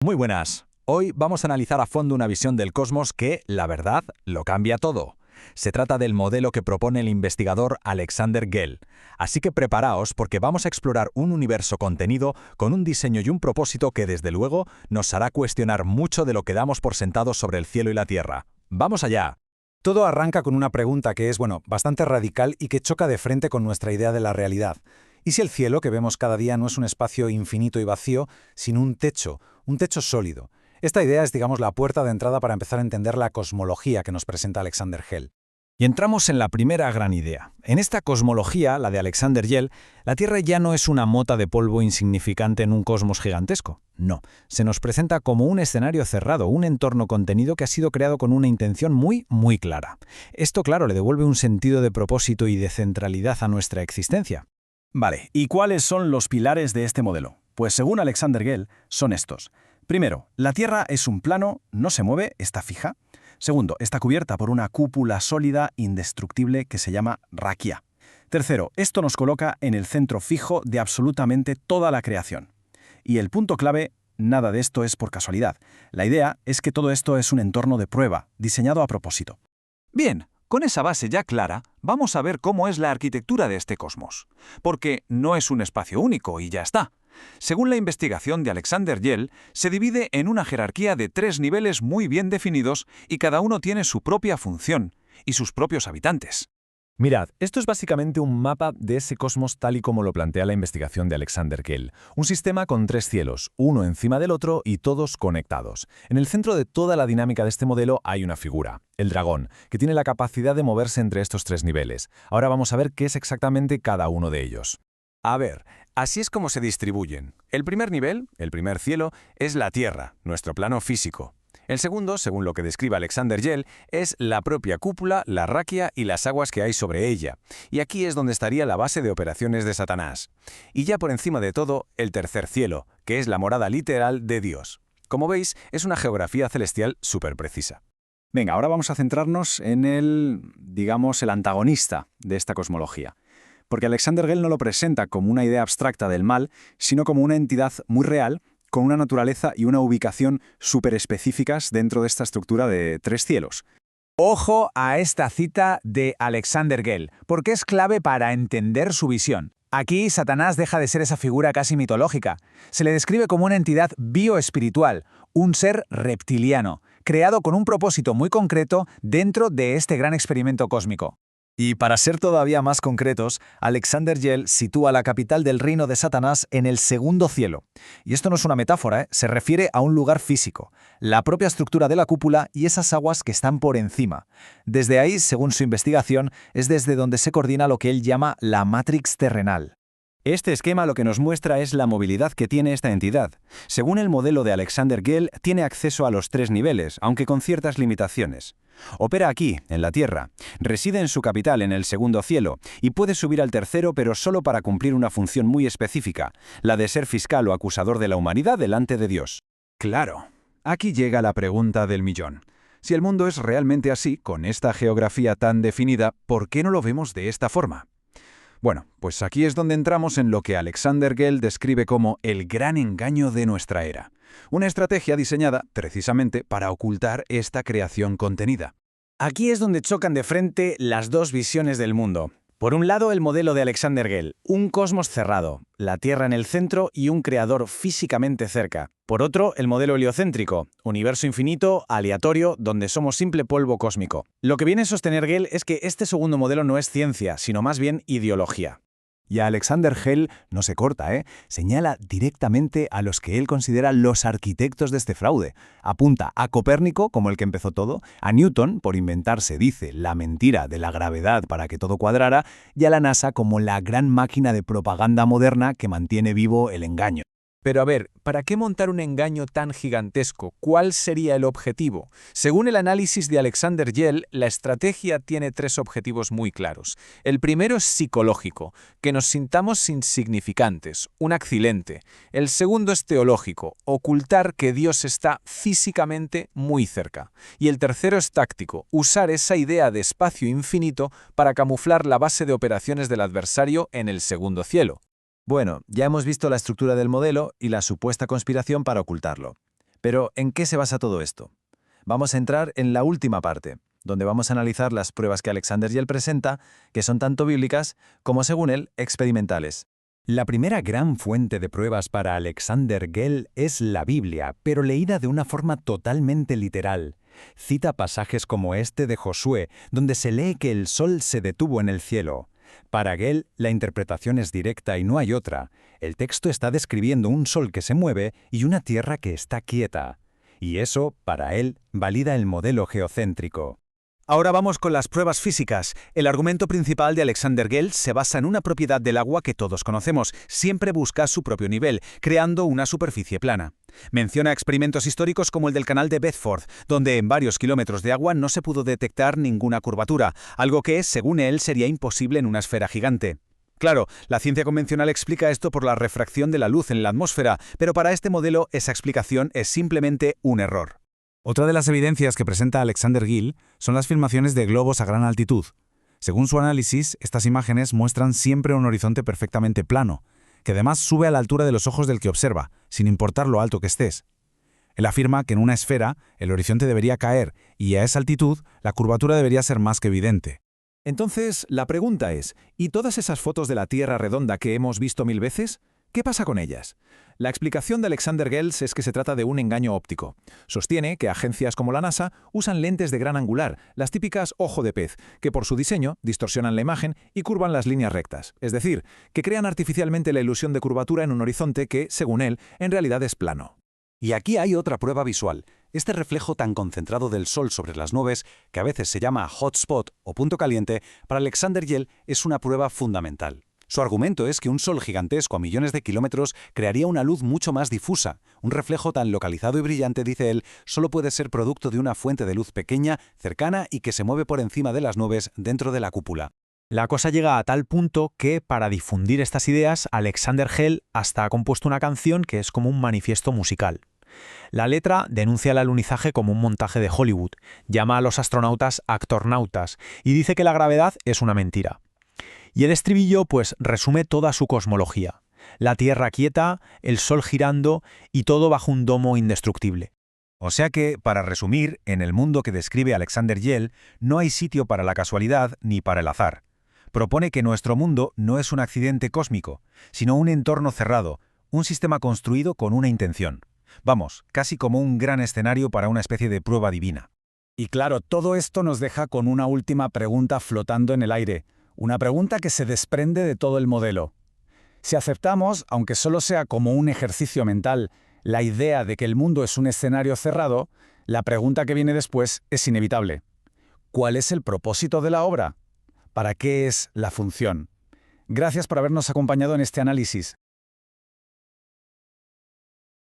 Muy buenas. Hoy vamos a analizar a fondo una visión del cosmos que, la verdad, lo cambia todo. Se trata del modelo que propone el investigador Alexander Gell. Así que preparaos porque vamos a explorar un universo contenido con un diseño y un propósito que, desde luego, nos hará cuestionar mucho de lo que damos por sentado sobre el cielo y la tierra. ¡Vamos allá! Todo arranca con una pregunta que es, bastante radical y que choca de frente con nuestra idea de la realidad. ¿Y si el cielo que vemos cada día no es un espacio infinito y vacío, sino un techo sólido? Esta idea es, la puerta de entrada para empezar a entender la cosmología que nos presenta Alexander Gell. Y entramos en la primera gran idea. En esta cosmología, la de Alexander Gell, la Tierra ya no es una mota de polvo insignificante en un cosmos gigantesco. No, se nos presenta como un escenario cerrado, un entorno contenido que ha sido creado con una intención muy clara. Esto, claro, le devuelve un sentido de propósito y de centralidad a nuestra existencia. Vale, ¿y cuáles son los pilares de este modelo? Pues según Alexander Gell, son estos. Primero, la Tierra es un plano, no se mueve, está fija. Segundo, está cubierta por una cúpula sólida, indestructible, que se llama raquia. Tercero, esto nos coloca en el centro fijo de absolutamente toda la creación. Y el punto clave, nada de esto es por casualidad. La idea es que todo esto es un entorno de prueba, diseñado a propósito. Bien, con esa base ya clara, vamos a ver cómo es la arquitectura de este cosmos. Porque no es un espacio único y ya está. Según la investigación de Alexander Gell, se divide en una jerarquía de 3 niveles muy bien definidos y cada uno tiene su propia función y sus propios habitantes. Mirad, esto es básicamente un mapa de ese cosmos tal y como lo plantea la investigación de Alexander Gell. Un sistema con 3 cielos, uno encima del otro y todos conectados. En el centro de toda la dinámica de este modelo hay una figura, el dragón, que tiene la capacidad de moverse entre estos 3 niveles. Ahora vamos a ver qué es exactamente cada uno de ellos. A ver, así es como se distribuyen. El primer nivel, el primer cielo, es la Tierra, nuestro plano físico. El segundo, según lo que describe Alexander Gell, es la propia cúpula, la raquia y las aguas que hay sobre ella. Y aquí es donde estaría la base de operaciones de Satanás. Y ya por encima de todo, el tercer cielo, que es la morada literal de Dios. Como veis, es una geografía celestial súper precisa. Venga, ahora vamos a centrarnos en el antagonista de esta cosmología. Porque Alexander Gell no lo presenta como una idea abstracta del mal, sino como una entidad muy real, con una naturaleza y una ubicación súper específicas dentro de esta estructura de 3 cielos. Ojo a esta cita de Alexander Gell, porque es clave para entender su visión. Aquí Satanás deja de ser esa figura casi mitológica. Se le describe como una entidad bioespiritual, un ser reptiliano, creado con un propósito muy concreto dentro de este gran experimento cósmico. Y para ser todavía más concretos, Alexander Gell sitúa la capital del reino de Satanás en el segundo cielo. Y esto no es una metáfora, se refiere a un lugar físico, la propia estructura de la cúpula y esas aguas que están por encima. Desde ahí, según su investigación, es desde donde se coordina lo que él llama la Matrix terrenal. Este esquema lo que nos muestra es la movilidad que tiene esta entidad. Según el modelo de Alexander Gell, tiene acceso a los 3 niveles, aunque con ciertas limitaciones. Opera aquí, en la Tierra, reside en su capital en el segundo cielo y puede subir al tercero pero solo para cumplir una función muy específica, la de ser fiscal o acusador de la humanidad delante de Dios. Claro, aquí llega la pregunta del millón. Si el mundo es realmente así, con esta geografía tan definida, ¿por qué no lo vemos de esta forma? Bueno, pues aquí es donde entramos en lo que Alexander Gell describe como el gran engaño de nuestra era. Una estrategia diseñada, precisamente, para ocultar esta creación contenida. Aquí es donde chocan de frente las dos visiones del mundo. Por un lado, el modelo de Alexander Gell, un cosmos cerrado, la Tierra en el centro y un creador físicamente cerca. Por otro, el modelo heliocéntrico, universo infinito, aleatorio, donde somos simple polvo cósmico. Lo que viene a sostener Gell es que este segundo modelo no es ciencia, sino más bien ideología. Y a Alexander Gell no se corta, señala directamente a los que él considera los arquitectos de este fraude. Apunta a Copérnico como el que empezó todo, a Newton por inventarse, dice, la mentira de la gravedad para que todo cuadrara, y a la NASA como la gran máquina de propaganda moderna que mantiene vivo el engaño. Pero a ver, ¿para qué montar un engaño tan gigantesco? ¿Cuál sería el objetivo? Según el análisis de Alexander Gell, la estrategia tiene 3 objetivos muy claros. El primero es psicológico, que nos sintamos insignificantes, un accidente. El segundo es teológico, ocultar que Dios está físicamente muy cerca. Y el tercero es táctico, usar esa idea de espacio infinito para camuflar la base de operaciones del adversario en el segundo cielo. Bueno, ya hemos visto la estructura del modelo y la supuesta conspiración para ocultarlo. Pero, ¿en qué se basa todo esto? Vamos a entrar en la última parte, donde vamos a analizar las pruebas que Alexander Yell presenta, que son tanto bíblicas como, según él, experimentales. La primera gran fuente de pruebas para Alexander Gell es la Biblia, pero leída de una forma totalmente literal. Cita pasajes como este de Josué, donde se lee que el sol se detuvo en el cielo. Para Gell, la interpretación es directa y no hay otra. El texto está describiendo un sol que se mueve y una tierra que está quieta. Y eso, para él, valida el modelo geocéntrico. Ahora vamos con las pruebas físicas. El argumento principal de Alexander Gell se basa en una propiedad del agua que todos conocemos. Siempre busca su propio nivel, creando una superficie plana. Menciona experimentos históricos como el del canal de Bedford, donde en varios kilómetros de agua no se pudo detectar ninguna curvatura, algo que, según él, sería imposible en una esfera gigante. Claro, la ciencia convencional explica esto por la refracción de la luz en la atmósfera, pero para este modelo esa explicación es simplemente un error. Otra de las evidencias que presenta Alexander Gell son las filmaciones de globos a gran altitud. Según su análisis, estas imágenes muestran siempre un horizonte perfectamente plano, que además sube a la altura de los ojos del que observa, sin importar lo alto que estés. Él afirma que en una esfera el horizonte debería caer y a esa altitud la curvatura debería ser más que evidente. Entonces, la pregunta es, ¿y todas esas fotos de la Tierra redonda que hemos visto 1000 veces? ¿Qué pasa con ellas? La explicación de Alexander Gell es que se trata de un engaño óptico. Sostiene que agencias como la NASA usan lentes de gran angular, las típicas ojo de pez, que por su diseño distorsionan la imagen y curvan las líneas rectas. Es decir, que crean artificialmente la ilusión de curvatura en un horizonte que, según él, en realidad es plano. Y aquí hay otra prueba visual. Este reflejo tan concentrado del sol sobre las nubes, que a veces se llama hotspot o punto caliente, para Alexander Gell es una prueba fundamental. Su argumento es que un sol gigantesco a millones de kilómetros crearía una luz mucho más difusa. Un reflejo tan localizado y brillante, dice él, solo puede ser producto de una fuente de luz pequeña, cercana y que se mueve por encima de las nubes dentro de la cúpula. La cosa llega a tal punto que, para difundir estas ideas, Alexander Gell hasta ha compuesto una canción que es como un manifiesto musical. La letra denuncia el alunizaje como un montaje de Hollywood, llama a los astronautas actornautas y dice que la gravedad es una mentira. Y el estribillo, pues, resume toda su cosmología. La Tierra quieta, el Sol girando y todo bajo un domo indestructible. O sea que, para resumir, en el mundo que describe Alexander Gell, no hay sitio para la casualidad ni para el azar. Propone que nuestro mundo no es un accidente cósmico, sino un entorno cerrado, un sistema construido con una intención. Vamos, casi como un gran escenario para una especie de prueba divina. Y claro, todo esto nos deja con una última pregunta flotando en el aire. Una pregunta que se desprende de todo el modelo. Si aceptamos, aunque solo sea como un ejercicio mental, la idea de que el mundo es un escenario cerrado, la pregunta que viene después es inevitable. ¿Cuál es el propósito de la obra? ¿Para qué es la función? Gracias por habernos acompañado en este análisis.